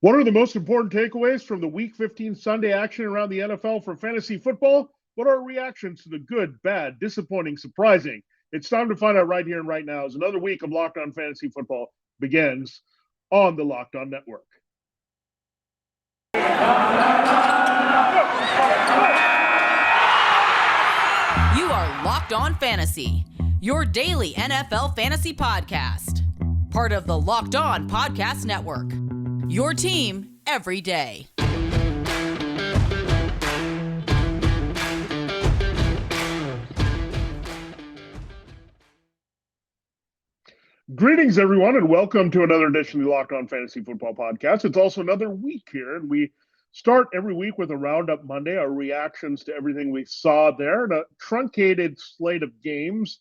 What are the most important takeaways from the Week 15 Sunday action around the NFL for fantasy football? What are our reactions to the good, bad, disappointing, surprising? It's time to find out right here and right now as another week of Locked On Fantasy Football begins on the Locked On Network. You are Locked On Fantasy, your daily NFL fantasy podcast. Part of the Locked On Podcast Network, your team every day. Greetings, everyone, and welcome to another edition of the Locked On Fantasy Football Podcast. It's also another week here, and we start every week with a Roundup Monday, our reactions to everything we saw there, and a truncated slate of games.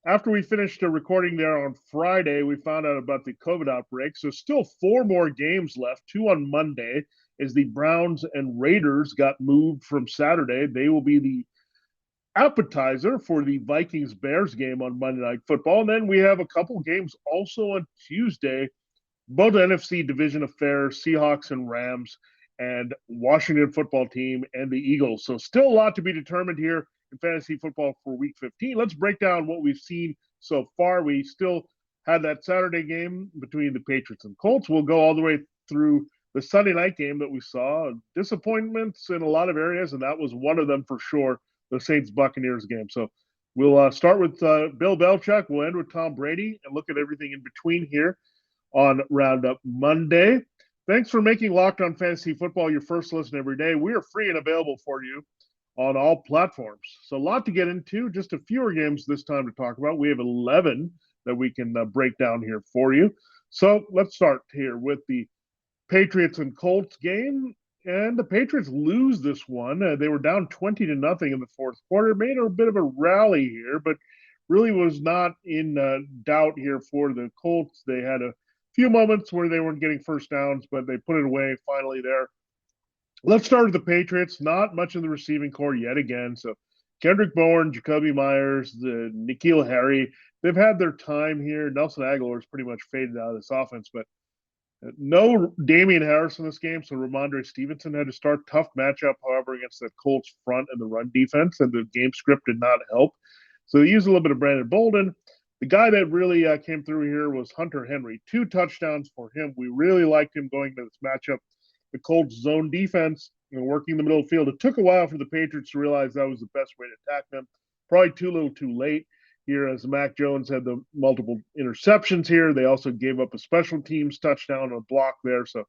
After we finished recording there on Friday, we found out about the COVID outbreak. So still 4 more games left, 2 on Monday, as the Browns and Raiders got moved from Saturday. They will be the appetizer for the Vikings-Bears game on Monday Night Football. And then we have a couple games also on Tuesday, both NFC division affairs, Seahawks and Rams, and Washington football team and the Eagles. So still a lot to be determined here in fantasy football for Week 15. Let's break down what we've seen so far. We still had that Saturday game between the Patriots and Colts. We'll go all the way through the Sunday night game that we saw. Disappointments in a lot of areas, and that was one of them for sure, the Saints-Buccaneers game. So we'll start with Bill Belichick. We'll end with Tom Brady and look at everything in between here on Roundup Monday. Thanks for making Locked On Fantasy Football your first listen every day. We are free and available for you on all platforms. So a lot to get into, just a fewer games this time to talk about. We have 11 that we can break down here for you. So let's start here with the Patriots and Colts game. And the Patriots lose this one. They were down 20-0 in the fourth quarter. Made a bit of a rally here, but really was not in doubt here for the Colts. They had a few moments where they weren't getting first downs, but they put it away finally there. Let's start with the Patriots. Not much in the receiving core yet again. So Kendrick Bourne, Jacoby Myers, N'Keal Harry, they've had their time here. Nelson Aguilar's pretty much faded out of this offense, but no Damian Harris in this game, so Ramondre Stevenson had to start. Tough matchup, however, against the Colts front and the run defense, and the game script did not help. So they used a little bit of Brandon Bolden. The guy that really came through here was Hunter Henry. 2 touchdowns for him. We really liked him going into this matchup. The Colts zone defense, working the middle of the field. It took a while for the Patriots to realize that was the best way to attack them. Probably too little too late here as Mac Jones had the multiple interceptions here. They also gave up a special teams touchdown on a block there. So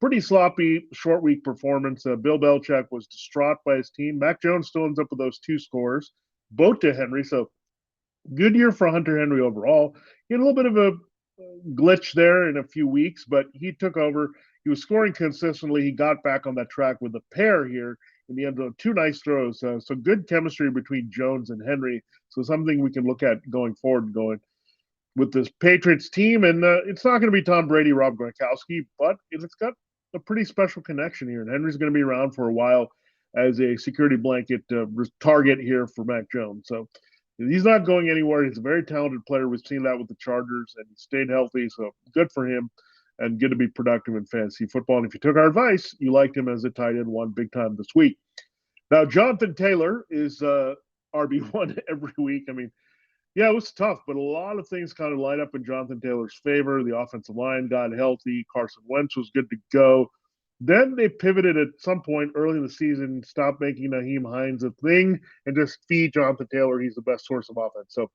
pretty sloppy, short week performance. Bill Belichick was distraught by his team. Mac Jones still ends up with those 2 scores, both to Henry. So good year for Hunter Henry overall. He had a little bit of a glitch there in a few weeks, but he took over. He was scoring consistently. He got back on that track with a pair here in the end zone. 2 nice throws. So good chemistry between Jones and Henry. So something we can look at going forward, going with this Patriots team. And it's not going to be Tom Brady, Rob Gronkowski, but it's got a pretty special connection here. And Henry's going to be around for a while as a security blanket target here for Mac Jones. So he's not going anywhere. He's a very talented player. We've seen that with the Chargers, and he stayed healthy. So good for him and good to be productive in fantasy football. And if you took our advice, you liked him as a tight end one big time this week. Now, Jonathan Taylor is RB1 every week. I mean, yeah, it was tough, but a lot of things kind of line up in Jonathan Taylor's favor. The offensive line got healthy. Carson Wentz was good to go. Then they pivoted at some point early in the season, stopped making Naheem Hines a thing, and just feed Jonathan Taylor. He's the best source of offense. So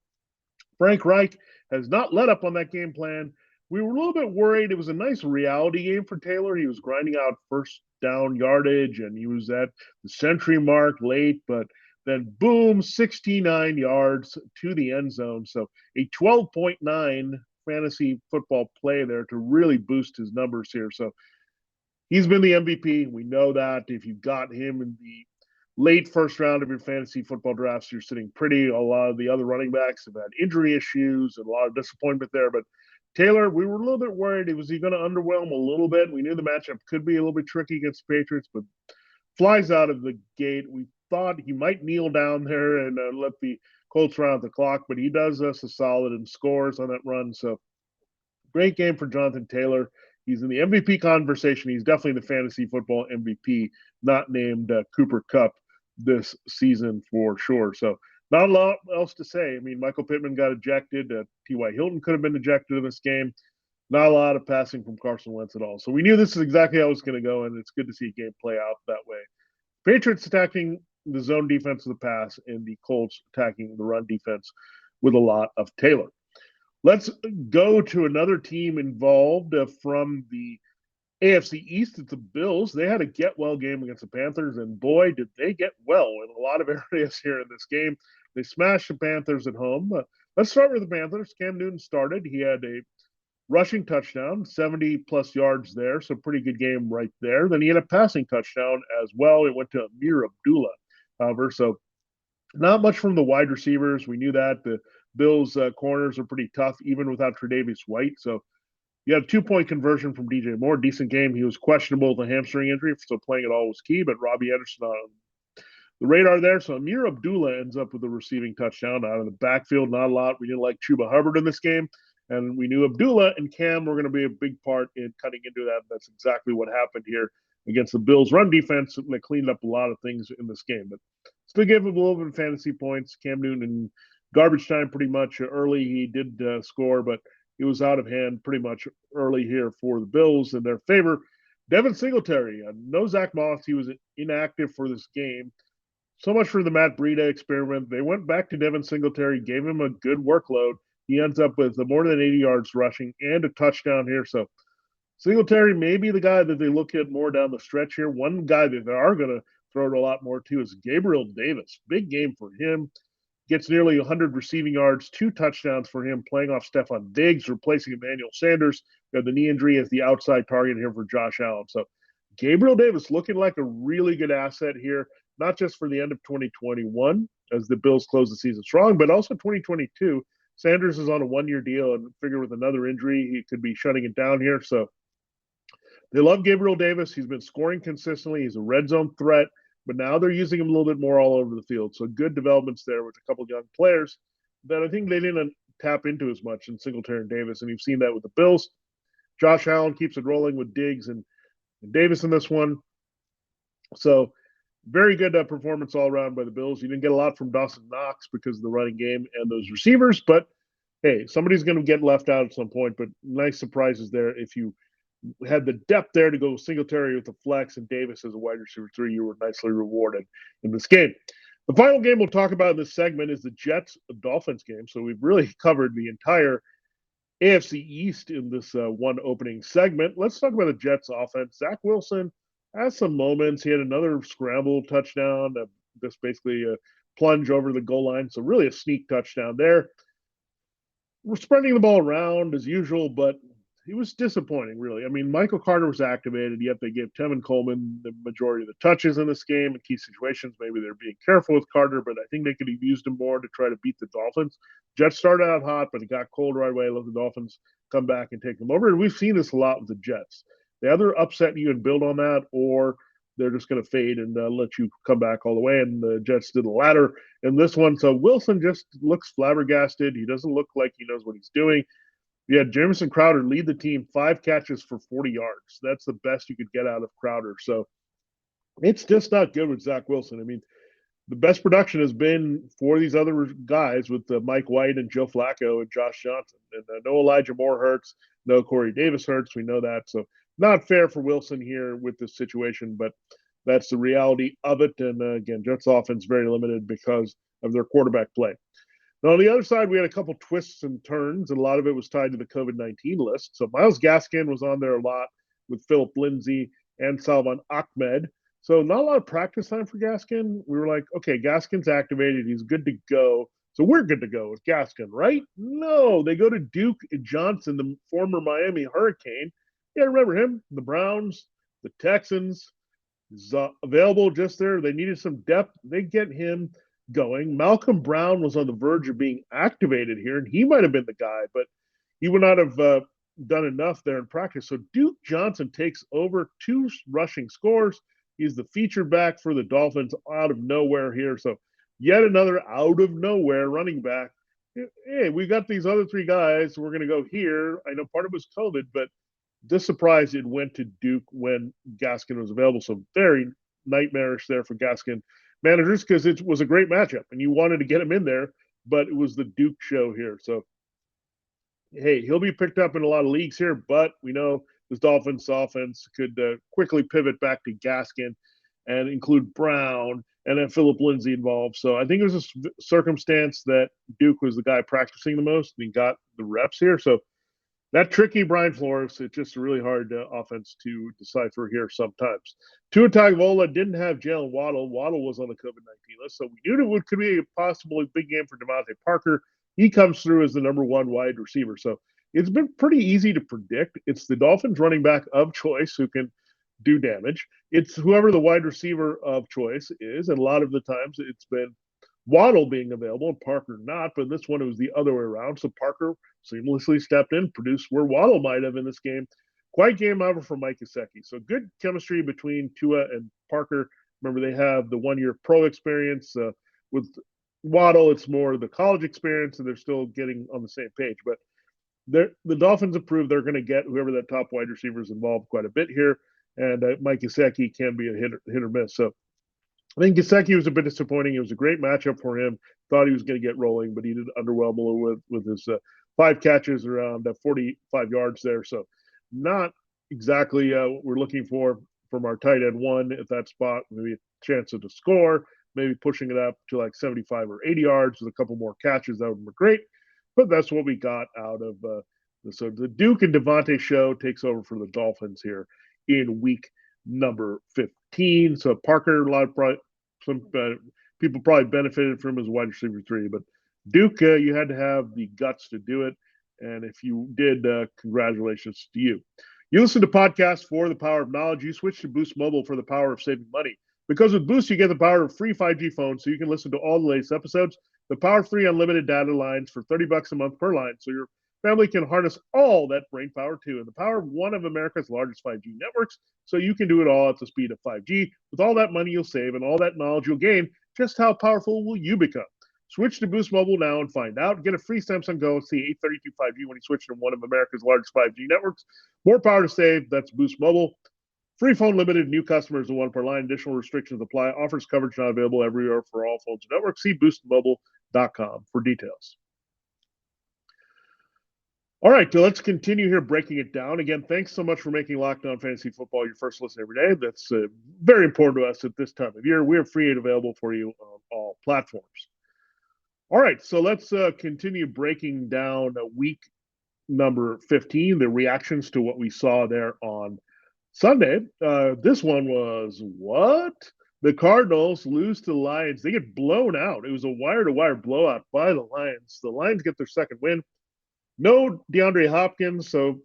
Frank Reich has not let up on that game plan. We were a little bit worried. It was a nice reality game for Taylor. He was grinding out first down yardage, and he was at the century mark late, but then boom, 69 yards to the end zone. So a 12.9 fantasy football play there to really boost his numbers here. So he's been the MVP. We know that. If you got him in the late first round of your fantasy football drafts, you're sitting pretty. A lot of the other running backs have had injury issues and a lot of disappointment there, but Taylor, we were a little bit worried. Was he going to underwhelm a little bit? We knew the matchup could be a little bit tricky against the Patriots, but flies out of the gate. We thought he might kneel down there and let the Colts run out the clock, but he does us a solid and scores on that run. So great game for Jonathan Taylor. he's in the MVP conversation. He's definitely the fantasy football MVP, not named Cooper Kupp this season for sure. So not a lot else to say. I mean, Michael Pittman got ejected. T.Y. Hilton could have been ejected in this game. Not a lot of passing from Carson Wentz at all. So we knew this is exactly how it was going to go, and it's good to see a game play out that way. Patriots attacking the zone defense of the pass, and the Colts attacking the run defense with a lot of Taylor. Let's go to another team involved from the AFC East. It's the Bills. They had a get-well game against the Panthers, and boy, did they get well in a lot of areas here in this game. They smashed the Panthers at home. Let's start with the Panthers. Cam Newton started. He had a rushing touchdown, 70-plus yards there, so pretty good game right there. Then he had a passing touchdown as well. It went to Amir Abdullah, however, so not much from the wide receivers. We knew that. The Bills' corners are pretty tough, even without Tre'Davious White, so you had a 2-point conversion from DJ Moore. Decent game. He was questionable with a hamstring injury, so playing it all was key, but Robbie Anderson on the radar there. So Amir Abdullah ends up with a receiving touchdown out of the backfield. Not a lot. We didn't like Chuba Hubbard in this game. And we knew Abdullah and Cam were going to be a big part in cutting into that. That's exactly what happened here against the Bills' run defense. They cleaned up a lot of things in this game. But still gave him a little bit of fantasy points. Cam Newton in garbage time pretty much early. He did score, but it was out of hand pretty much early here for the Bills in their favor. Devin Singletary, no Zach Moss. He was inactive for this game. So much for the Matt Breida experiment. They went back to Devin Singletary, gave him a good workload. He ends up with more than 80 yards rushing and a touchdown here. So Singletary may be the guy that they look at more down the stretch here. One guy that they are going to throw it a lot more to is Gabriel Davis. Big game for him. Gets nearly 100 receiving yards, 2 touchdowns for him, playing off Stephon Diggs, replacing Emmanuel Sanders. The knee injury as the outside target here for Josh Allen. So Gabriel Davis looking like a really good asset here, not just for the end of 2021 as the Bills close the season strong, but also 2022. Sanders is on a 1-year deal, and figure with another injury, he could be shutting it down here. So they love Gabriel Davis. He's been scoring consistently. He's a red zone threat, but now they're using him a little bit more all over the field. So good developments there with a couple of young players that I think they didn't tap into as much in Singletary and Davis, and you've seen that with the Bills. Josh Allen keeps it rolling with Diggs and Davis in this one. So very good performance all around by the Bills. You didn't get a lot from Dawson Knox because of the running game and those receivers, but hey, somebody's going to get left out at some point, but nice surprises there. If you had the depth there to go Singletary with the flex and Davis as a wide receiver 3, you were nicely rewarded in this game. The final game we'll talk about in this segment is the Jets-Dolphins game. So we've really covered the entire AFC East in this one opening segment. Let's talk about the Jets offense. Zach Wilson has some moments. He had another scramble touchdown, just basically a plunge over the goal line. So really a sneak touchdown there. We're spreading the ball around as usual, but it was disappointing, really. I mean, Michael Carter was activated, yet they gave Tevin Coleman the majority of the touches in this game in key situations. Maybe they're being careful with Carter, but I think they could have used him more to try to beat the Dolphins. Jets started out hot, but it got cold right away. Let the Dolphins come back and take them over. And we've seen this a lot with the Jets. They either upset you and build on that, or they're just going to fade and let you come back all the way. And the Jets did the latter in this one. So Wilson just looks flabbergasted. He doesn't look like he knows what he's doing. You had Jamison Crowder lead the team, 5 catches for 40 yards. That's the best you could get out of Crowder. So it's just not good with Zach Wilson. I mean, the best production has been for these other guys with Mike White and Joe Flacco and Josh Johnson. And no Elijah Moore hurts, no Corey Davis hurts. We know that. So not fair for Wilson here with this situation, but that's the reality of it. And again, Jets offense very limited because of their quarterback play. Now, on the other side, we had a couple twists and turns, and a lot of it was tied to the COVID-19 list. So Myles Gaskin was on there a lot with Philip Lindsay and Salvon Ahmed. So not a lot of practice time for Gaskin. We were like, okay, Gaskin's activated. He's good to go. So we're good to go with Gaskin, right? No, they go to Duke Johnson, the former Miami Hurricane. Yeah, remember him? The Browns, the Texans. He's available just there. They needed some depth. They get him going. Malcolm Brown was on the verge of being activated here, and he might have been the guy, but he would not have done enough there in practice. So Duke Johnson takes over 2 rushing scores. He's the feature back for the Dolphins out of nowhere here. So yet another out of nowhere running back. Hey, we got these other 3 guys. We're going to go here. I know part of it was COVID, but Just surprised it went to Duke when Gaskin was available. So very nightmarish there for Gaskin managers because it was a great matchup and you wanted to get him in there, but it was the Duke show here. So, hey, he'll be picked up in a lot of leagues here, but we know this Dolphins offense could quickly pivot back to Gaskin and include Brown and then Philip Lindsay involved. So I think it was a circumstance that Duke was the guy practicing the most and he got the reps here. So that tricky Brian Flores, it's just a really hard offense to decipher here sometimes. Tua Tagovailoa didn't have Jalen Waddle. Waddle was on the COVID-19 list, so we knew it could be a possibly big game for Devontae Parker. He comes through as the number one wide receiver. So it's been pretty easy to predict. It's the Dolphins running back of choice who can do damage. It's whoever the wide receiver of choice is, and a lot of the times it's been Waddle being available and Parker not, but in this one it was the other way around. So Parker seamlessly stepped in, produced where Waddle might have in this game. Quite game over for Mike Gesicki. So good chemistry between Tua and Parker. Remember, they have the 1-year pro experience. With Waddle, it's more the college experience, and they're still getting on the same page. But the Dolphins have proved they're going to get whoever that top wide receiver is involved quite a bit here. And Mike Gesicki can be a hit or miss. So I think Gesicki was a bit disappointing. It was a great matchup for him. Thought he was going to get rolling, but he did underwhelm a little with his 5 catches around 45 yards there. So not exactly what we're looking for from our tight end one at that spot. Maybe a chance to score, maybe pushing it up to like 75 or 80 yards with a couple more catches. That would be great. But that's what we got out of so the Duke and Devontae show takes over for the Dolphins here in week number 15. So Parker, a lot of some people probably benefited from his wide receiver 3, but Duke, you had to have the guts to do it. And if you did, congratulations to you. You listen to podcasts for the power of knowledge. You switch to Boost Mobile for the power of saving money. Because with Boost, you get the power of free 5G phones so you can listen to all the latest episodes. The power of 3 unlimited data lines for $30 a month per line, so your family can harness all that brain power too. And the power of one of America's largest 5G networks, so you can do it all at the speed of 5G. With all that money you'll save and all that knowledge you'll gain, just how powerful will you become? Switch to Boost Mobile now and find out. Get a free Samsung Go and see 832 5G when you switch to one of America's largest 5G networks. More power to save. That's Boost Mobile. Free phone limited, new customers to 1 per line. Additional restrictions apply. Offers coverage not available everywhere for all phones and networks. See boostmobile.com for details. All right, so let's continue here breaking it down. Again, thanks so much for making Locked On Fantasy Football your first listen every day. That's very important to us at this time of year. We're free and available for you on all platforms. All right, so let's continue breaking down week number 15, the reactions to what we saw there on Sunday. This one was what? The Cardinals lose to the Lions. They get blown out. It was a wire-to-wire blowout by the Lions. The Lions get their second win. No DeAndre Hopkins, so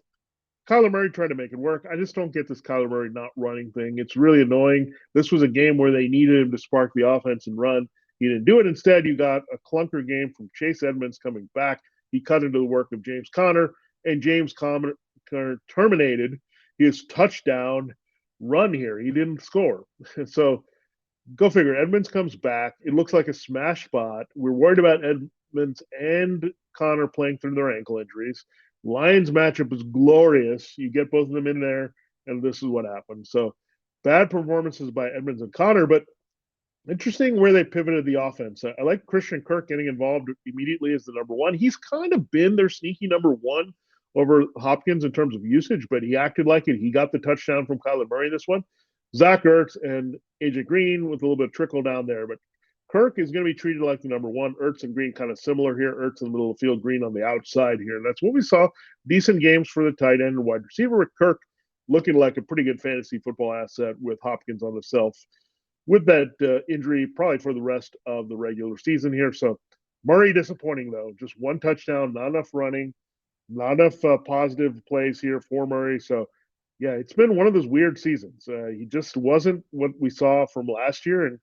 Kyler Murray tried to make it work. I just don't get this Kyler Murray not running thing. It's really annoying. This was a game where they needed him to spark the offense and run. He didn't do it. Instead, you got a clunker game from Chase Edmonds coming back. He cut into the work of James Conner, and James Conner terminated his touchdown run here. He didn't score. So go figure. Edmonds comes back. It looks like a smash spot. We're worried about Edmonds and Conner playing through their ankle injuries. Lions matchup is glorious. You get both of them in there, and this is what happened. So bad performances by Edmonds and Conner, but interesting where they pivoted the offense. I like Christian Kirk getting involved immediately as the number one. He's kind of been their sneaky number one over Hopkins in terms of usage, but he acted like it. He got the touchdown from Kyler Murray this one. Zach Ertz and AJ Green with a little bit of trickle down there, but Kirk is going to be treated like the number one. Ertz and Green kind of similar here. Ertz in the middle of the field, Green on the outside here. And that's what we saw. Decent games for the tight end and wide receiver with Kirk looking like a pretty good fantasy football asset with Hopkins on the shelf with that injury probably for the rest of the regular season here. So Murray disappointing, though. Just one touchdown, not enough running, not enough positive plays here for Murray. So, yeah, it's been one of those weird seasons. He just wasn't what we saw from last year, and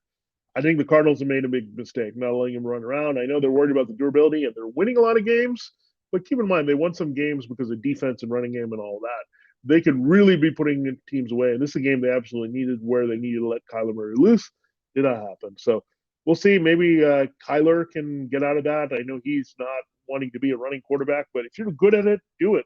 I think the Cardinals have made a big mistake not letting him run around. I know they're worried about the durability, and they're winning a lot of games, but keep in mind they won some games because of defense and running game and all that. They could really be putting teams away, and this is a game they absolutely needed where they needed to let Kyler Murray loose. Did not happen. So we'll see. Maybe Kyler can get out of that. I know he's not wanting to be a running quarterback, but if you're good at it, do it.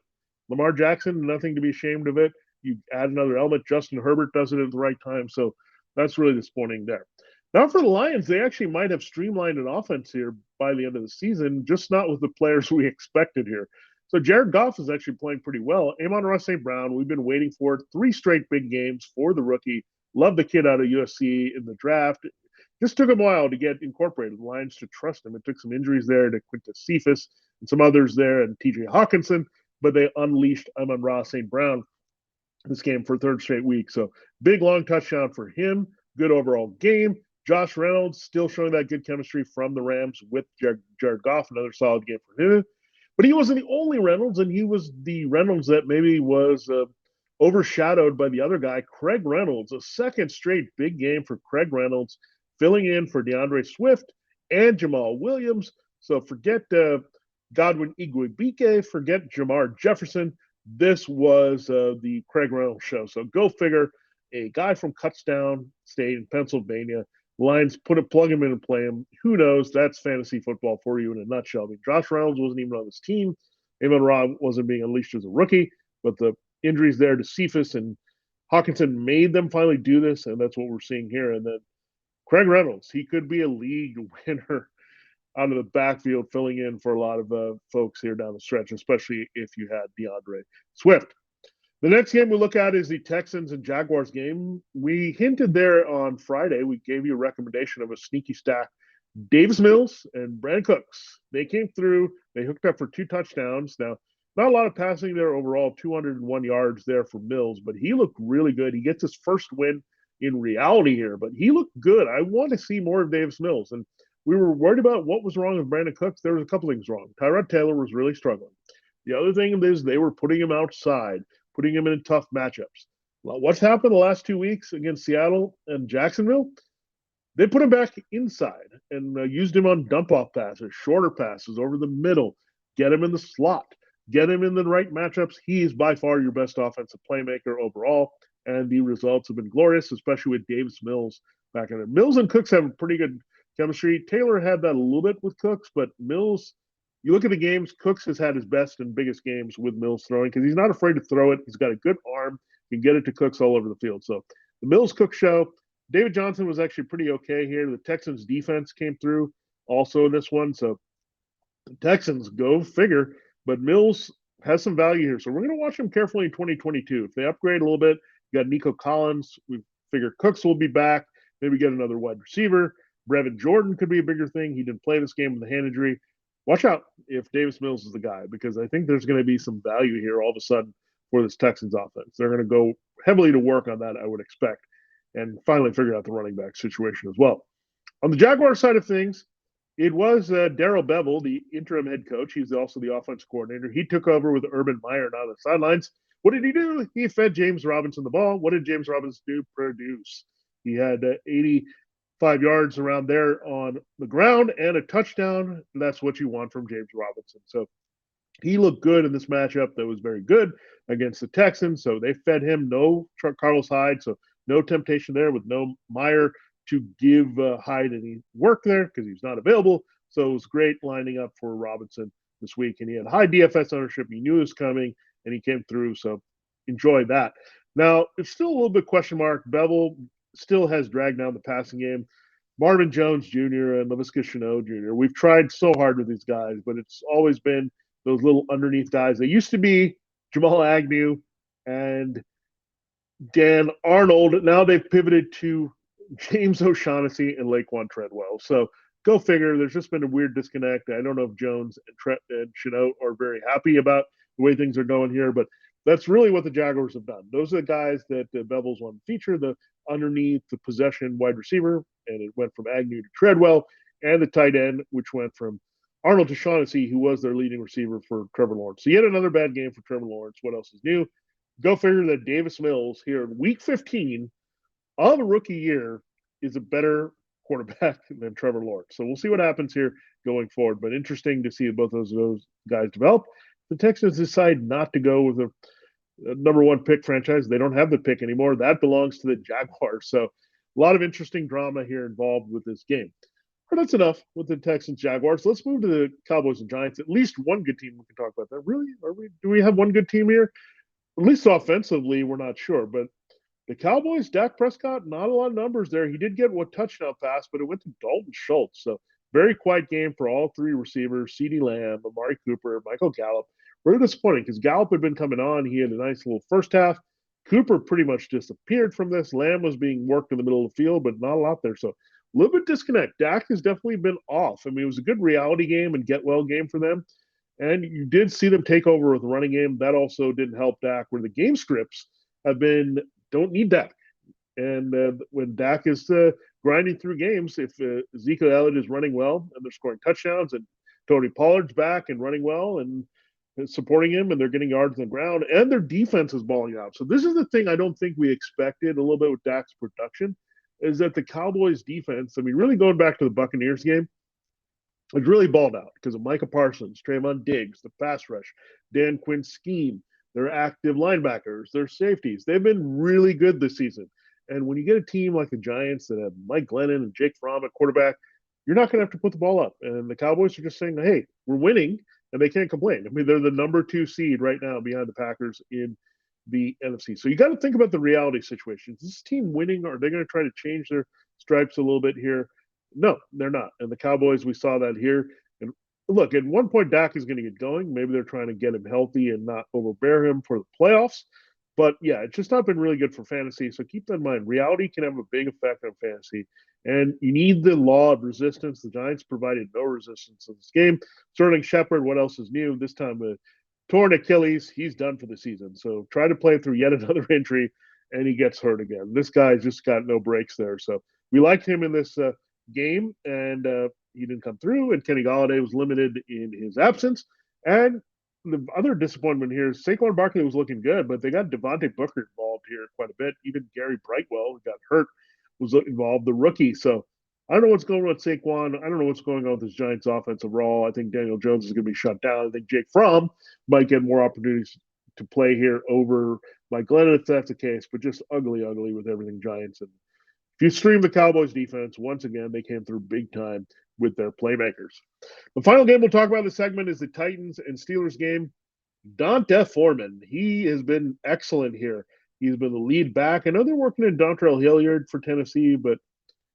Lamar Jackson, nothing to be ashamed of it. You add another element. Justin Herbert does it at the right time. So that's really disappointing there. Now for the Lions, they actually might have streamlined an offense here by the end of the season, just not with the players we expected here. So Jared Goff is actually playing pretty well. Amon-Ra St. Brown, we've been waiting for it. 3 straight big games for the rookie. Love the kid out of USC in the draft. Just took him a while to get incorporated. The Lions to trust him. It took some injuries there to Quintus Cephas and some others there and TJ Hawkinson, but they unleashed Amon-Ra St. Brown this game for 3rd straight week. So big long touchdown for him. Good overall game. Josh Reynolds still showing that good chemistry from the Rams with Jared Goff. Another solid game for him. But he wasn't the only Reynolds, and he was the Reynolds that maybe was overshadowed by the other guy, Craig Reynolds. A 2nd straight big game for Craig Reynolds, filling in for DeAndre Swift and Jamal Williams. So forget Godwin Igwebuike, forget Jamar Jefferson. This was the Craig Reynolds show. So go figure, a guy from Kutztown State in Pennsylvania. Lions plug him in and play him. Who knows? That's fantasy football for you in a nutshell. I mean, Josh Reynolds wasn't even on this team. Amon-Ra wasn't being unleashed as a rookie, but the injuries there to Cephas and Hawkinson made them finally do this, and that's what we're seeing here. And then Craig Reynolds, he could be a league winner out of the backfield, filling in for a lot of folks here down the stretch, especially if you had DeAndre Swift. The next game we look at is the Texans and Jaguars game. We hinted there on Friday. We gave you a recommendation of a sneaky stack. Davis Mills and Brandon Cooks. They came through. They hooked up for 2 touchdowns. Now, not a lot of passing there overall, 201 yards there for Mills, but he looked really good. He gets his first win in reality here, but he looked good. I want to see more of Davis Mills. And we were worried about what was wrong with Brandon Cooks. There was a couple things wrong. Tyrod Taylor was really struggling. The other thing is they were putting him outside, putting him in tough matchups. Well, what's happened the last 2 weeks against Seattle and Jacksonville? They put him back inside and used him on dump-off passes, shorter passes over the middle, get him in the slot, get him in the right matchups. He is by far your best offensive playmaker overall, and the results have been glorious, especially with Davis Mills back in there. Mills and Cooks have a pretty good chemistry. Taylor had that a little bit with Cooks, but Mills, you look at the games, Cooks has had his best and biggest games with Mills throwing because he's not afraid to throw it. He's got a good arm. He can get it to Cooks all over the field. So the Mills-Cook show, David Johnson was actually pretty okay here. The Texans defense came through also in this one. So the Texans, go figure. But Mills has some value here. So we're going to watch him carefully in 2022. If they upgrade a little bit, you got Nico Collins. We figure Cooks will be back. Maybe get another wide receiver. Brevin Jordan could be a bigger thing. He didn't play this game with a hand injury. Watch out if Davis Mills is the guy, because I think there's going to be some value here all of a sudden for this Texans offense. They're going to go heavily to work on that, I would expect, and finally figure out the running back situation as well. On the Jaguar side of things, it was Darrell Bevell, the interim head coach. He's also the offense coordinator. He took over with Urban Meyer now on the sidelines. What did he do? He fed James Robinson the ball. What did James Robinson do? Produce. He had 85 yards around there on the ground and a touchdown. That's what you want from James Robinson. So he looked good in this matchup that was very good against the Texans. So they fed him no Carlos Hyde. So no temptation there with no Meyer to give Hyde any work there because he's not available. So it was great lining up for Robinson this week. And he had high DFS ownership. He knew it was coming and he came through. So enjoy that. Now, it's still a little bit question mark. Bevell still has dragged down the passing game. Marvin Jones Jr. and Laviska Shenault Jr. We've tried so hard with these guys, but it's always been those little underneath guys. They used to be Jamal Agnew and Dan Arnold. Now they've pivoted to James O'Shaughnessy and Laquan Treadwell. So go figure. There's just been a weird disconnect. I don't know if Jones and Shenault are very happy about the way things are going here, but that's really what the Jaguars have done. Those are the guys that Bevell's want to feature, the underneath the possession wide receiver, and it went from Agnew to Treadwell, and the tight end, which went from Arnold to Shaughnessy, who was their leading receiver for Trevor Lawrence. So yet another bad game for Trevor Lawrence. What else is new? Go figure that Davis Mills here in week 15 of a rookie year is a better quarterback than Trevor Lawrence. So we'll see what happens here going forward, but interesting to see both those guys develop. The Texans decide not to go with a number one pick franchise. They don't have the pick anymore. That belongs to the Jaguars. So a lot of interesting drama here involved with this game. All right, that's enough with the Texans Jaguars. Let's move to the Cowboys and Giants. At least one good team we can talk about that. Really? Are we? Do we have one good team here? At least offensively, we're not sure. But the Cowboys, Dak Prescott, not a lot of numbers there. He did get one touchdown pass, but it went to Dalton Schultz. So very quiet game for all three receivers: CeeDee Lamb, Amari Cooper, Michael Gallup. Really disappointing because Gallup had been coming on. He had a nice little first half. Cooper pretty much disappeared from this. Lamb was being worked in the middle of the field, but not a lot there. So a little bit disconnect. Dak has definitely been off. I mean, it was a good reality game and get well game for them. And you did see them take over with the running game. That also didn't help Dak, where the game scripts have been don't need Dak. And when Dak is grinding through games, if Ezekiel Elliott is running well and they're scoring touchdowns and Tony Pollard's back and running well and supporting him and they're getting yards on the ground and their defense is balling out. So this is the thing I don't think we expected a little bit with Dak's production is that the Cowboys defense, I mean, really going back to the Buccaneers game, it's really balled out because of Micah Parsons, Trayvon Diggs, the pass rush, Dan Quinn's scheme, their active linebackers, their safeties. They've been really good this season. And when you get a team like the Giants that have Mike Glennon and Jake Fromm at quarterback, you're not going to have to put the ball up. And the Cowboys are just saying, hey, we're winning, and they can't complain. I mean, they're the number 2 seed right now behind the Packers in the NFC. So you got to think about the reality situation. Is this team winning, or are they going to try to change their stripes a little bit here? No, they're not. And the Cowboys, we saw that here. And look, at one point, Dak is going to get going. Maybe they're trying to get him healthy and not overbear him for the playoffs. But yeah, it's just not been really good for fantasy. So keep that in mind. Reality can have a big effect on fantasy. And you need the law of resistance. The Giants provided no resistance in this game. Sterling Shepard, what else is new? This time, torn Achilles. He's done for the season. So try to play through yet another injury, and he gets hurt again. This guy just got no breaks there. So we liked him in this game, and he didn't come through. And Kenny Golladay was limited in his absence. And the other disappointment here is Saquon Barkley was looking good, but they got Devontae Booker involved here quite a bit. Even Gary Brightwell, who got hurt, was involved, the rookie. So I don't know what's going on with Saquon. I don't know what's going on with this Giants offense overall. I think Daniel Jones is going to be shut down. I think Jake Fromm might get more opportunities to play here over Mike Glennon if that's the case, but just ugly with everything Giants. And if you stream the Cowboys defense, once again, they came through big time with their playmakers. The final game we'll talk about in this segment is the Titans and Steelers game. D'Onta Foreman, he has been excellent here. He's been the lead back. I know they're working in Dontrell Hilliard for Tennessee, but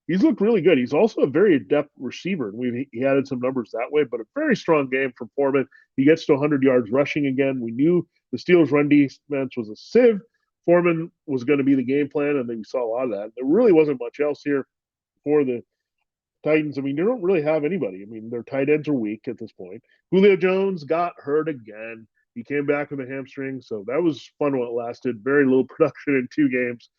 he's looked really good. He's also a very adept receiver. He added some numbers that way, but a very strong game from Foreman. He gets to 100 yards rushing again. We knew the Steelers' run defense was a sieve. Foreman was going to be the game plan, and we saw a lot of that. There really wasn't much else here for the Titans. I mean, they don't really have anybody. I mean, their tight ends are weak at this point. Julio Jones got hurt again. He came back with a hamstring, so that was fun while it lasted. Very little production in 2 games.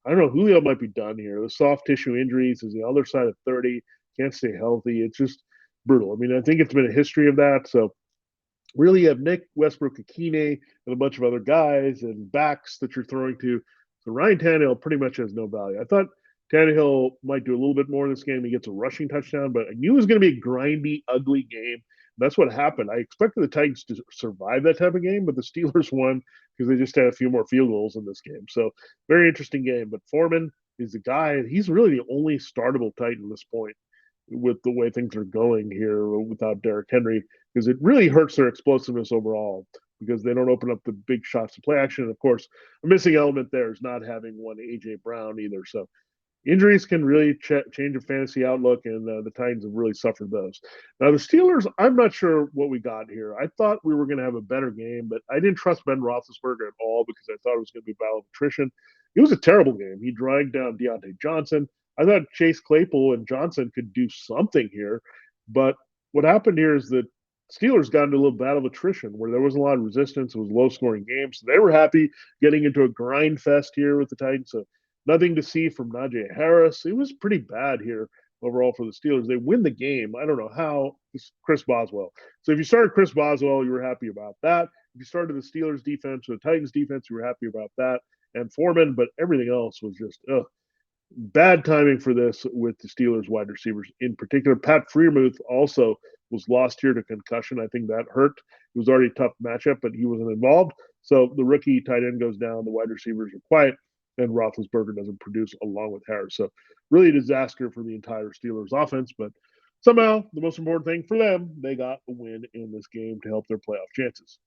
I don't know. Julio might be done here. The soft tissue injuries is the other side of 30. Can't stay healthy. It's just brutal. I mean, I think it's been a history of that. So really you have Nick Westbrook-Akine and a bunch of other guys and backs that you're throwing to. So Ryan Tannehill pretty much has no value. I thought Tannehill might do a little bit more in this game. He gets a rushing touchdown, but I knew it was going to be a grindy, ugly game. That's what happened. I expected the Titans to survive that type of game, but the Steelers won because they just had a few more field goals in this game. So very interesting game. But Foreman is the guy. He's really the only startable Titan at this point with the way things are going here without Derrick Henry, because it really hurts their explosiveness overall because they don't open up the big shots to play action. And of course, a missing element there is not having one A.J. Brown either. So injuries can really change a fantasy outlook, and the Titans have really suffered those. Now, the Steelers, I'm not sure what we got here. I thought we were going to have a better game, but I didn't trust Ben Roethlisberger at all because I thought it was going to be a battle of attrition. It was a terrible game. He dragged down Deontay Johnson. I thought Chase Claypool and Johnson could do something here, but what happened here is that Steelers got into a little battle of attrition where there wasn't a lot of resistance. It was a low-scoring game, so they were happy getting into a grind fest here with the Titans. So nothing to see from Najee Harris. It was pretty bad here overall for the Steelers. They win the game. I don't know how. It's Chris Boswell. So if you started Chris Boswell, you were happy about that. If you started the Steelers defense or the Titans defense, you were happy about that. And Foreman, but everything else was just bad timing for this with the Steelers wide receivers in particular. Pat Freiermuth also was lost here to concussion. I think that hurt. It was already a tough matchup, but he wasn't involved. So the rookie tight end goes down. The wide receivers are quiet. And Roethlisberger doesn't produce along with Harris. So really a disaster for the entire Steelers offense. But Somehow, the most important thing for them, they got a win in this game to help their playoff chances.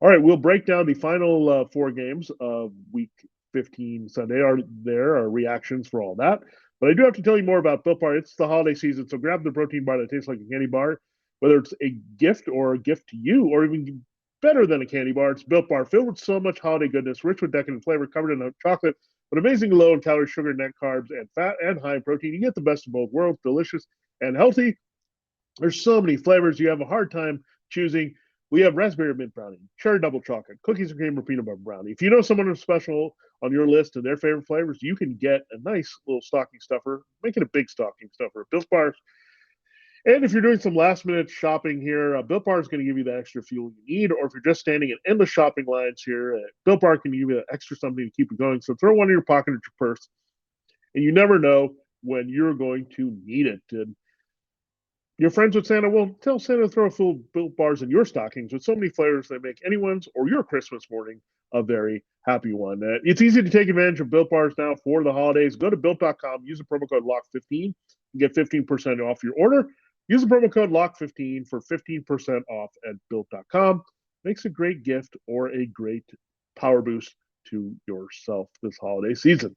All right, we'll break down the final four games of Week 15 Sunday. Our reactions for all that. But I do have to tell you more about Built Bar. It's the holiday season, so grab the protein bar that tastes like a candy bar. Whether it's a gift or a gift to you, or even better than a candy bar, it's Built Bar, filled with so much holiday goodness, rich with decadent flavor, covered in chocolate, but amazing low in calories, sugar, net carbs, and fat, and high in protein. You get the best of both worlds, delicious and healthy. There's so many flavors. You have a hard time choosing. We have raspberry mint brownie, cherry double chocolate, cookies and cream, or peanut butter brownie. If you know someone who's special on your list and their favorite flavors, you can get a nice little stocking stuffer. Make it a big stocking stuffer. Built Bar. And if you're doing some last minute shopping here, Built Bar is going to give you the extra fuel you need. Or if you're just standing in endless shopping lines here, Built Bar can give you the extra something to keep it going. So throw one in your pocket or your purse, and you never know when you're going to need it. And you're friends with Santa? Well, tell Santa to throw full Built Bars in your stockings with so many flavors that make anyone's or your Christmas morning a very happy one. It's easy to take advantage of Built Bars now for the holidays. Go to Built.com, use the promo code LOCK15, and get 15% off your order. Use the promo code LOCK15 for 15% off at Built.com. Makes a great gift or a great power boost to yourself this holiday season.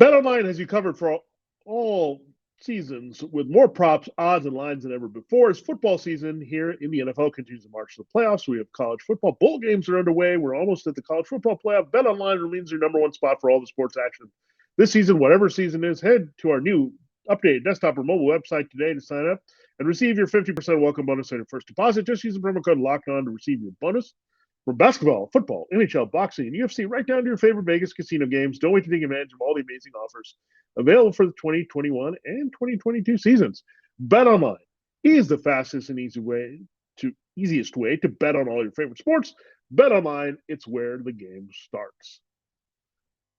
BetOnline has you covered for all seasons with more props, odds, and lines than ever before. As football season here in the NFL continues to march to the playoffs, we have college football bowl games are underway. We're almost at the college football playoff. BetOnline remains your number one spot for all the sports action this season, whatever season is. Head to our new updated desktop or mobile website today to sign up and receive your 50% welcome bonus on your first deposit. Just use the promo code LOCKEDON to receive your bonus. From basketball, football, NHL, boxing, and UFC, right down to your favorite Vegas casino games. Don't wait to take advantage of all the amazing offers available for the 2021 and 2022 seasons. BetOnline is the fastest and easiest way to bet on all your favorite sports. BetOnline, it's where the game starts.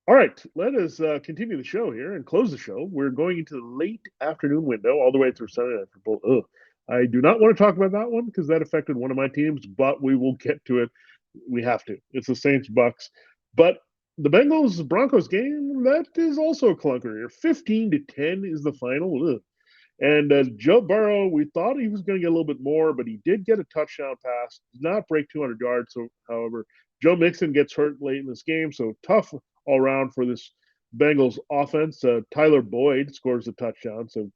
All right, let us continue the show here and close the show. We're going into the late afternoon window all the way through Sunday Night Football. I do not want to talk about that one because that affected one of my teams, but we will get to it. We have to. It's the Saints Bucks. But the Bengals Broncos game, that is also a clunker here. 15-10 is the final. Ugh. And Joe Burrow, we thought he was going to get a little bit more, but he did get a touchdown pass. Did not break 200 yards. So, however, Joe Mixon gets hurt late in this game. So tough all around for this Bengals offense. Tyler Boyd scores a touchdown. So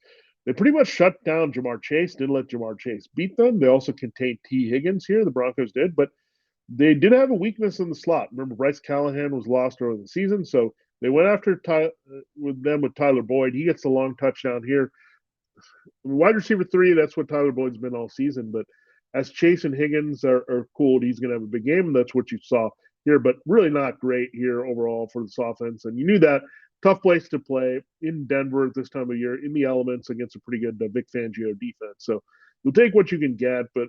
they pretty much shut down Jamar Chase, didn't let Jamar Chase beat them. They also contained T. Higgins here, the Broncos did, but they did have a weakness in the slot. Remember, Bryce Callahan was lost early in the season, so they went after with Tyler Boyd. He gets the long touchdown here. Wide receiver 3, that's what Tyler Boyd's been all season, but as Chase and Higgins are cooled, he's going to have a big game, and that's what you saw here, but really not great here overall for this offense, and you knew that. Tough place to play in Denver at this time of year, in the elements against a pretty good Vic Fangio defense. So you'll take what you can get, but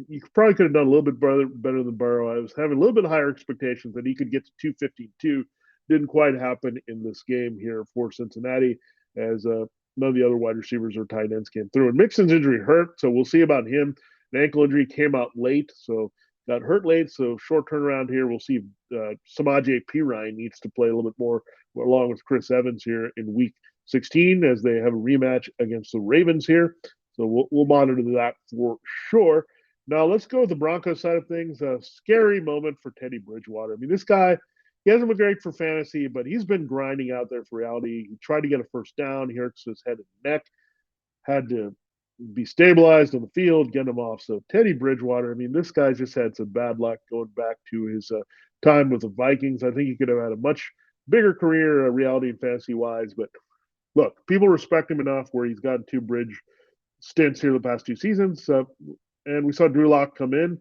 you probably could have done a little bit better than Burrow. I was having a little bit higher expectations that he could get to 252. Didn't quite happen in this game here for Cincinnati, as none of the other wide receivers or tight ends came through. And Mixon's injury hurt, so we'll see about him. The ankle injury came out late, so got hurt late, so short turnaround here. We'll see if Samaje Perine needs to play a little bit more along with Chris Evans here in Week 16 as they have a rematch against the Ravens here. So we'll monitor that for sure. Now let's go with the Broncos side of things. A scary moment for Teddy Bridgewater. I mean, this guy, he hasn't been great for fantasy, but he's been grinding out there for reality. He tried to get a first down. He hurts his head and neck. Had to be stabilized on the field, get him off. So Teddy Bridgewater, I mean, this guy just had some bad luck going back to his time with the Vikings. I think he could have had a much bigger career, reality and fantasy-wise. But look, people respect him enough where he's gotten 2 bridge stints here the past 2 seasons. And we saw Drew Lock come in.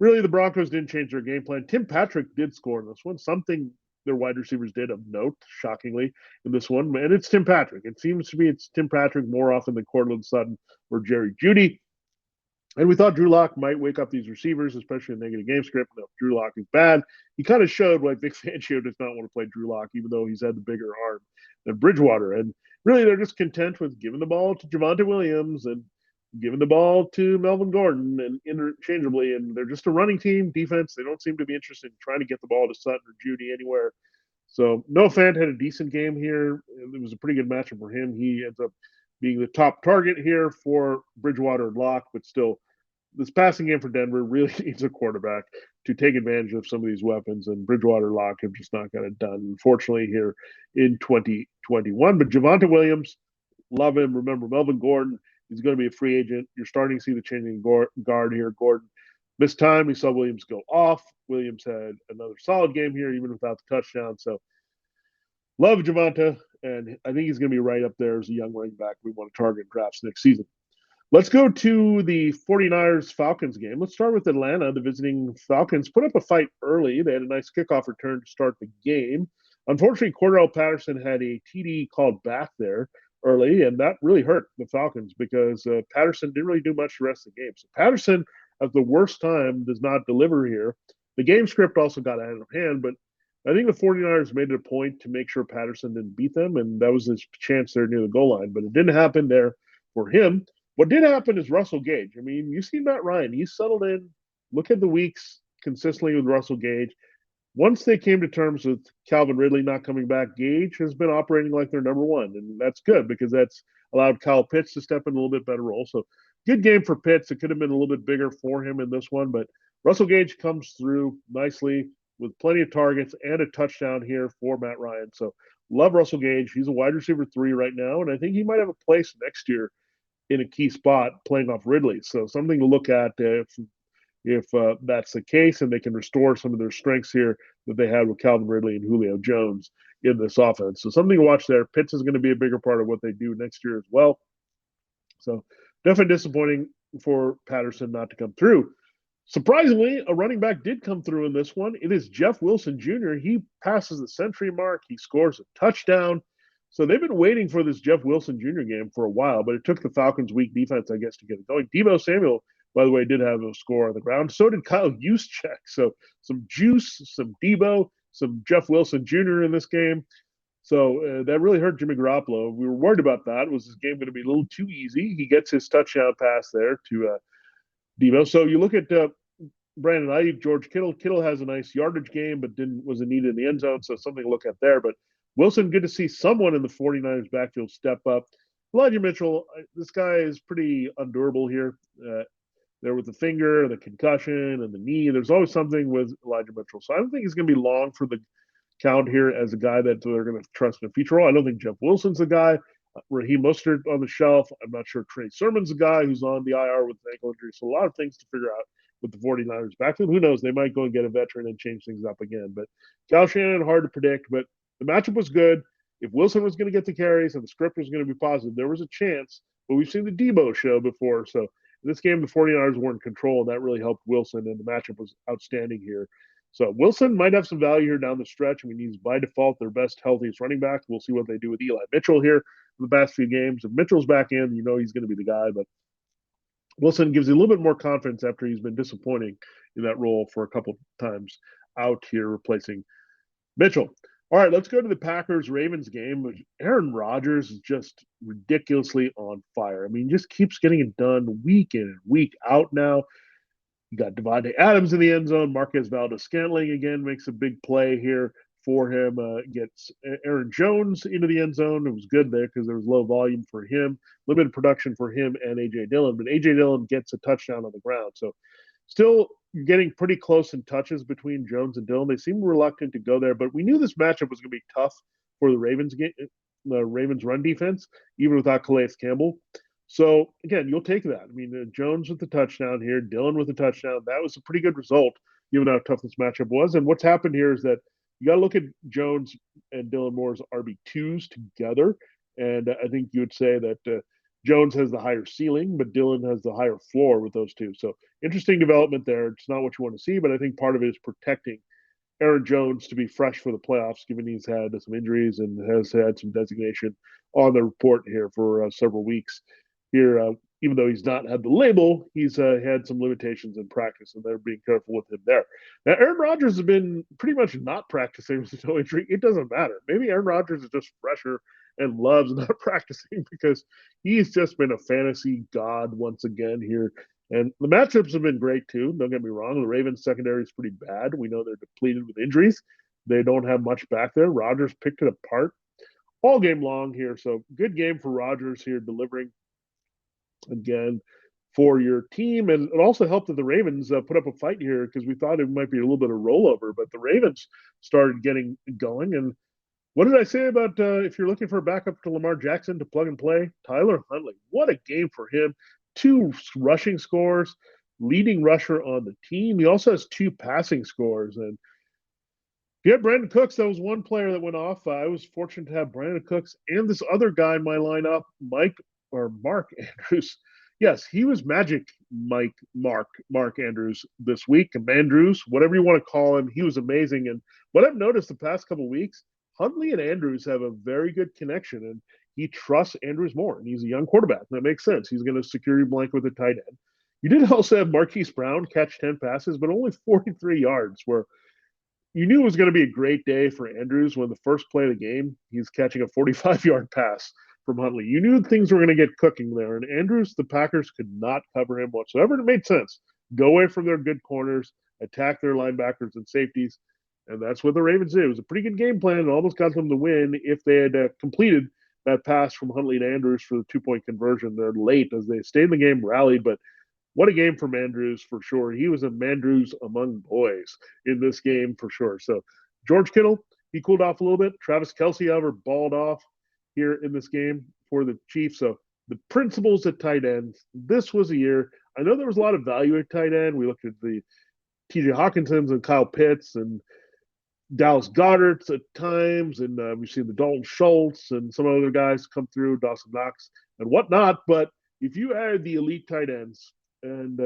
Really, the Broncos didn't change their game plan. Tim Patrick did score in this one, something their wide receivers did of note, shockingly, in this one. And it's Tim Patrick. It seems to me it's Tim Patrick more often than Cortland Sutton or Jerry Jeudy. And we thought Drew Lock might wake up these receivers, especially in negative game script. No, Drew Lock is bad. He kind of showed why Vic Fangio does not want to play Drew Lock, even though he's had the bigger arm than Bridgewater. And really, they're just content with giving the ball to Javonte Williams and giving the ball to Melvin Gordon and interchangeably. And they're just a running team defense. They don't seem to be interested in trying to get the ball to Sutton or Jeudy anywhere. So Noah Fant had a decent game here. It was a pretty good matchup for him. He ends up being the top target here for Bridgewater and Locke, but still, this passing game for Denver really needs a quarterback to take advantage of some of these weapons, and Bridgewater and Locke have just not got it done, unfortunately, here in 2021. But Javonte Williams, love him. Remember, Melvin Gordon is going to be a free agent. You're starting to see the changing guard here. Gordon missed time. We saw Williams go off. Williams had another solid game here, even without the touchdown. So love Javonte, and I think he's going to be right up there as a young running back we want to target in drafts next season. Let's go to the 49ers Falcons game. Let's start with Atlanta. The visiting Falcons put up a fight early. They had a nice kickoff return to start the game. Unfortunately, Cordell Patterson had a TD called back there early, and that really hurt the Falcons because Patterson didn't really do much the rest of the game. So Patterson, at the worst time, does not deliver here. The game script also got out of hand, but I think the 49ers made it a point to make sure Patterson didn't beat them, and that was his chance there near the goal line. But it didn't happen there for him. What did happen is Russell Gage. I mean, you see Matt Ryan. He's settled in. Look at the weeks consistently with Russell Gage. Once they came to terms with Calvin Ridley not coming back, Gage has been operating like their number one, and that's good because that's allowed Kyle Pitts to step in a little bit better role. So good game for Pitts. It could have been a little bit bigger for him in this one, but Russell Gage comes through nicely with plenty of targets and a touchdown here for Matt Ryan. So love Russell Gage. He's a wide receiver 3 right now, and I think he might have a place next year in a key spot playing off Ridley. So something to look at if that's the case and they can restore some of their strengths here that they had with Calvin Ridley and Julio Jones in this offense. So something to watch there. Pitts is going to be a bigger part of what they do next year as well. So definitely disappointing for Patterson not to come through. Surprisingly, a running back did come through in this one. It is Jeff Wilson Jr. He passes the century mark. He scores a touchdown. So they've been waiting for this Jeff Wilson Jr. game for a while, but it took the Falcons' weak defense, I guess, to get it going. Deebo Samuel, by the way, did have a score on the ground. So did Kyle Juszczyk. So some juice, some Deebo, some Jeff Wilson Jr. in this game. So that really hurt Jimmy Garoppolo. We were worried about that. Was this game going to be a little too easy? He gets his touchdown pass there to Deebo. So you look at Brandon Ayuk, George Kittle. Kittle has a nice yardage game, but wasn't needed in the end zone, so something to look at there. But Wilson, good to see someone in the 49ers backfield step up. Vladimir Mitchell, this guy is pretty undurable here. There with the finger, the concussion, and the knee. There's always something with Elijah Mitchell. So I don't think he's going to be long for the count here as a guy that they're going to trust in a future role. I don't think Jeff Wilson's the guy. Raheem Mostert on the shelf. I'm not sure Trey Sermon's the guy who's on the IR with an ankle injury. So a lot of things to figure out with the 49ers backfield. Who knows? They might go and get a veteran and change things up again. But Kyle Shanahan, hard to predict. But the matchup was good. If Wilson was going to get the carries and the script was going to be positive, there was a chance. But we've seen the Deebo show before. So in this game, the 49ers were in control, and that really helped Wilson, and the matchup was outstanding here. So Wilson might have some value here down the stretch. I mean, he's by default their best, healthiest running back. We'll see what they do with Eli Mitchell here in the past few games. If Mitchell's back in, you know he's going to be the guy. But Wilson gives you a little bit more confidence after he's been disappointing in that role for a couple times out here replacing Mitchell. All right, let's go to the Packers-Ravens game. Aaron Rodgers is just ridiculously on fire. I mean, he just keeps getting it done week in and week out now. You got Devonte Adams in the end zone. Marquez Valdes-Scantling again makes a big play here for him. Gets Aaron Jones into the end zone. It was good there because there was low volume for him, a little bit of production for him and A.J. Dillon. But A.J. Dillon gets a touchdown on the ground. So still getting pretty close in touches between Jones and Dillon. They seem reluctant to go there, but we knew this matchup was going to be tough for the Ravens run defense, even without Calais Campbell. So, again, you'll take that. I mean, Jones with the touchdown here, Dillon with the touchdown. That was a pretty good result, given how tough this matchup was. And what's happened here is that you got to look at Jones and Dillon Moore's RB2s together. And I think you would say that Jones has the higher ceiling, but Dillon has the higher floor with those two. So, interesting development there. It's not what you want to see, but I think part of it is protecting Aaron Jones to be fresh for the playoffs, given he's had some injuries and has had some designation on the report here for several weeks. Here, even though he's not had the label, he's had some limitations in practice, and they're being careful with him there. Now, Aaron Rodgers has been pretty much not practicing with no injury. It doesn't matter. Maybe Aaron Rodgers is just fresher and loves not practicing because he's just been a fantasy god once again here. And the matchups have been great, too. Don't get me wrong. The Ravens secondary is pretty bad. We know they're depleted with injuries. They don't have much back there. Rodgers picked it apart all game long here. So good game for Rodgers here, delivering again for your team. And it also helped that the Ravens put up a fight here because we thought it might be a little bit of rollover, but the Ravens started getting going. And what did I say about if you're looking for a backup to Lamar Jackson to plug and play? Tyler Huntley. What a game for him. 2 rushing scores, leading rusher on the team. He also has 2 passing scores. And if you had Brandon Cooks, that was one player that went off. I was fortunate to have Brandon Cooks and this other guy in my lineup, Mark Andrews. Yes, he was magic, Mark Andrews this week. Andrews, whatever you want to call him, he was amazing. And what I've noticed the past couple of weeks, Huntley and Andrews have a very good connection, and he trusts Andrews more. And he's a young quarterback. That makes sense. He's going to security blanket with a tight end. You did also have Marquis Brown catch 10 passes, but only 43 yards, where you knew it was going to be a great day for Andrews when the first play of the game, he's catching a 45-yard pass from Huntley. You knew things were going to get cooking there. And Andrews, the Packers could not cover him whatsoever. It made sense. Go away from their good corners, attack their linebackers and safeties. And that's what the Ravens did. It was a pretty good game plan and almost got them to win if they had completed that pass from Huntley to Andrews for the 2-point conversion. They're late as they stayed in the game, rallied, but what a game from Andrews for sure. He was a Mandrews among boys in this game for sure. So George Kittle, he cooled off a little bit. Travis Kelce, however, balled off here in this game for the Chiefs. So the principles at tight end, this was a year. I know there was a lot of value at tight end. We looked at the TJ Hawkinsons and Kyle Pitts and Dallas Goedert's at times, and we've seen the Dalton Schultz and some other guys come through, Dawson Knox and whatnot. But if you add the elite tight ends, and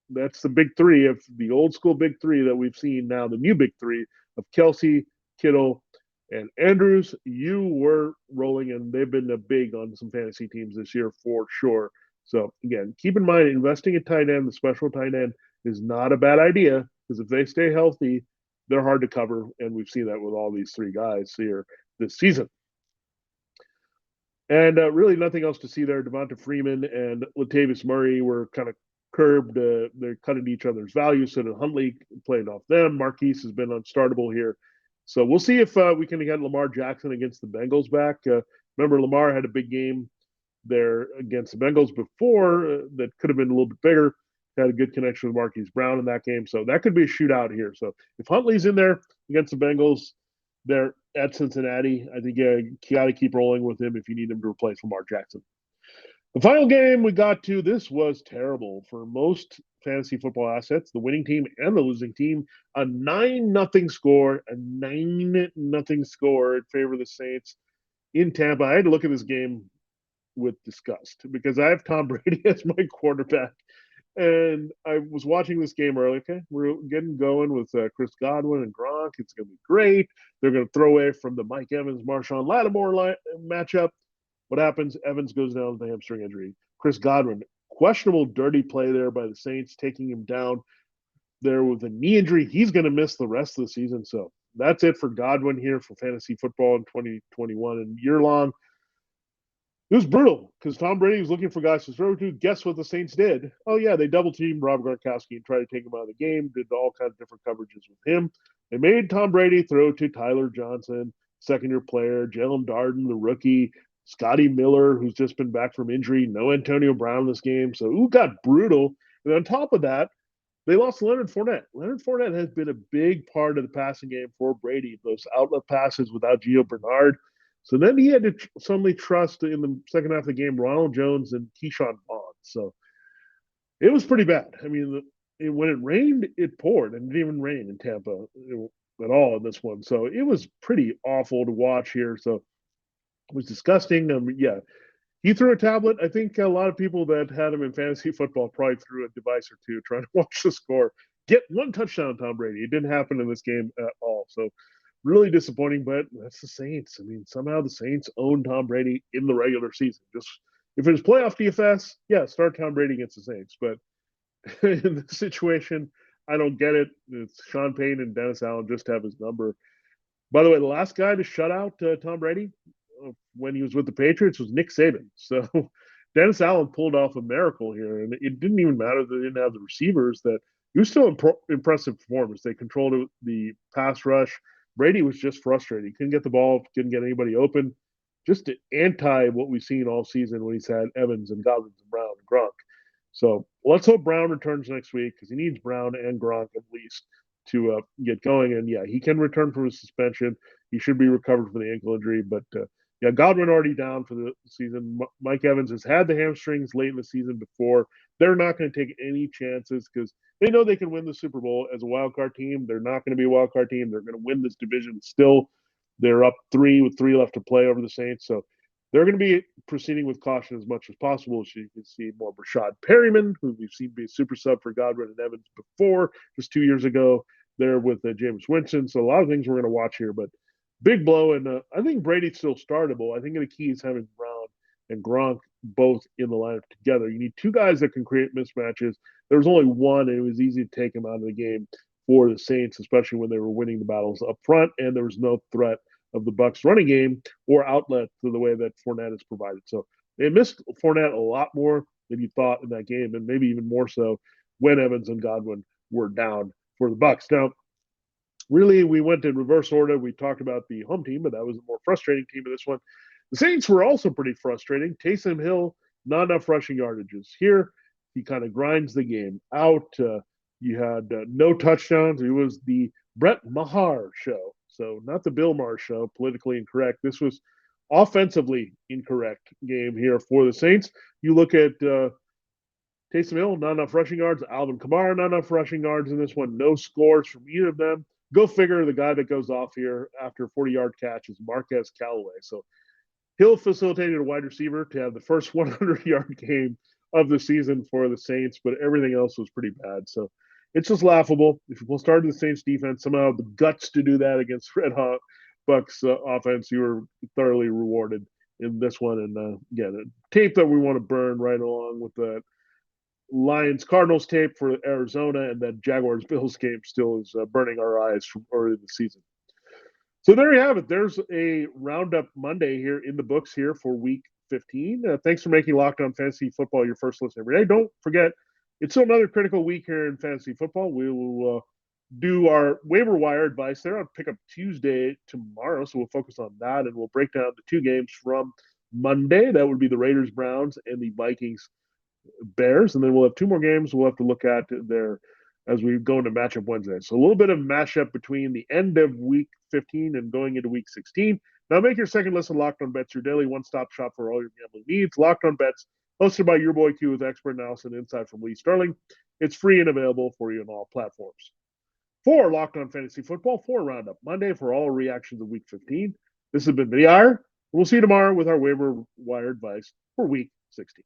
that's the big three of the old school big three that we've seen now, the new big three of Kelce, Kittle, and Andrews, you were rolling, and they've been big on some fantasy teams this year for sure. So, again, keep in mind, investing in tight end, the special tight end, is not a bad idea because if they stay healthy, they're hard to cover, and we've seen that with all these 3 guys here this season. And really nothing else to see there. Devonta Freeman and Latavius Murray were kind of curbed. They're cutting each other's value, so that Huntley played off them. Marquise has been unstartable here. So we'll see if we can get Lamar Jackson against the Bengals back. Remember, Lamar had a big game there against the Bengals before that could have been a little bit bigger. Had a good connection with Marquise Brown in that game. So that could be a shootout here. So if Huntley's in there against the Bengals, they're at Cincinnati. I think you got to keep rolling with him if you need him to replace Lamar Jackson. The final game we got to, this was terrible for most fantasy football assets, the winning team and the losing team. A 9-0 score, a 9-0 score in favor of the Saints in Tampa. I had to look at this game with disgust because I have Tom Brady as my quarterback. And I was watching this game early. Okay, we're getting going with Chris Godwin and Gronk. It's going to be great. They're going to throw away from the Mike Evans, Marshawn Lattimore matchup. What happens? Evans goes down with a hamstring injury. Chris Godwin, questionable dirty play there by the Saints, taking him down there with a knee injury. He's going to miss the rest of the season. So that's it for Godwin here for fantasy football in 2021 and year long. It was brutal because Tom Brady was looking for guys to throw to. Guess what the Saints did? Oh, yeah, they double-teamed Rob Gronkowski and tried to take him out of the game, did all kinds of different coverages with him. They made Tom Brady throw to Tyler Johnson, second-year player, Jalen Darden, the rookie, Scotty Miller, who's just been back from injury, no Antonio Brown this game. So it got brutal. And on top of that, they lost Leonard Fournette. Leonard Fournette has been a big part of the passing game for Brady, those outlet passes without Gio Bernard. So then he had to suddenly trust in the second half of the game Ronald Jones and Keyshawn Vaughn. So it was pretty bad. I mean, when it rained, it poured, and it didn't even rain in Tampa at all in this one. So it was pretty awful to watch here. So it was disgusting. Yeah, he threw a tablet. I think a lot of people that had him in fantasy football probably threw a device or two trying to watch the score. Get one touchdown, Tom Brady. It didn't happen in this game at all. So really disappointing, but that's the Saints. I mean, somehow the Saints own Tom Brady in the regular season. Just if it was playoff DFS, yeah, start Tom Brady against the Saints. But in this situation, I don't get it. It's Sean Payton and Dennis Allen just have his number. By the way, the last guy to shut out Tom Brady when he was with the Patriots was Nick Saban. So Dennis Allen pulled off a miracle here, and it didn't even matter that they didn't have the receivers. That it was still impressive performance. They controlled the pass rush. Brady was just frustrated. He couldn't get the ball, couldn't get anybody open. Just anti what we've seen all season when he's had Evans and Godwin and Brown and Gronk. So let's hope Brown returns next week because he needs Brown and Gronk at least to get going. And yeah, he can return from his suspension. He should be recovered from the ankle injury. But yeah, Godwin already down for the season. Mike Evans has had the hamstrings late in the season before. They're not going to take any chances because they know they can win the Super Bowl as a wild card team. They're not going to be a wild card team. They're going to win this division still. They're up 3 with 3 left to play over the Saints. So they're going to be proceeding with caution as much as possible. So you can see more Rashad Perryman, who we've seen be a super sub for Godwin and Evans before, just 2 years ago, there with James Winston. So a lot of things we're going to watch here. But big blow. And I think Brady's still startable. I think the key is having Brown and Gronk both in the lineup together. You need 2 guys that can create mismatches. There was only one, and it was easy to take him out of the game for the Saints, especially when they were winning the battles up front, and there was no threat of the Bucs running game or outlet to the way that Fournette is provided. So they missed Fournette a lot more than you thought in that game, and maybe even more so when Evans and Godwin were down for the Bucs. Now, really, we went in reverse order. We talked about the home team, but that was a more frustrating team in this one. The Saints were also pretty frustrating. Taysom Hill, not enough rushing yardages. Here, he kind of grinds the game out. You had no touchdowns. It was the Brett Maher show. So not the Bill Maher show, politically incorrect. This was offensively incorrect game here for the Saints. You look at Taysom Hill, not enough rushing yards. Alvin Kamara, not enough rushing yards in this one. No scores from either of them. Go figure, the guy that goes off here after a 40-yard catch is Marquez Callaway. So Hill facilitated a wide receiver to have the first 100-yard game of the season for the Saints, but everything else was pretty bad. So it's just laughable. If you started the Saints defense, somehow the guts to do that against Red Hot Bucks offense, you were thoroughly rewarded in this one. And yeah, the tape that we want to burn right along with the Lions Cardinals tape for Arizona and that Jaguars Bills game still is burning our eyes from early in the season. So there you have it. There's a roundup Monday here in the books here for week 15. Thanks for making Locked On Fantasy Football your first listen every day. Don't forget, it's still another critical week here in fantasy football. We will do our waiver wire advice there on Pickup Tuesday tomorrow. So we'll focus on that and we'll break down the 2 games from Monday. That would be the Raiders Browns and the Vikings Bears. And then we'll have 2 more games we'll have to look at there as we go into Matchup Wednesday. So a little bit of mashup between the end of week 15 and going into week 16. Now make your second listen Locked On Bets, your daily one-stop shop for all your gambling needs. Locked On Bets, hosted by your boy Q with expert analysis and insight from Lee Sterling. It's free and available for you on all platforms. For Locked On Fantasy Football, for Roundup Monday, for all reactions of week 15, this has been Vinnie Iyer. We'll see you tomorrow with our waiver wire advice for week 16.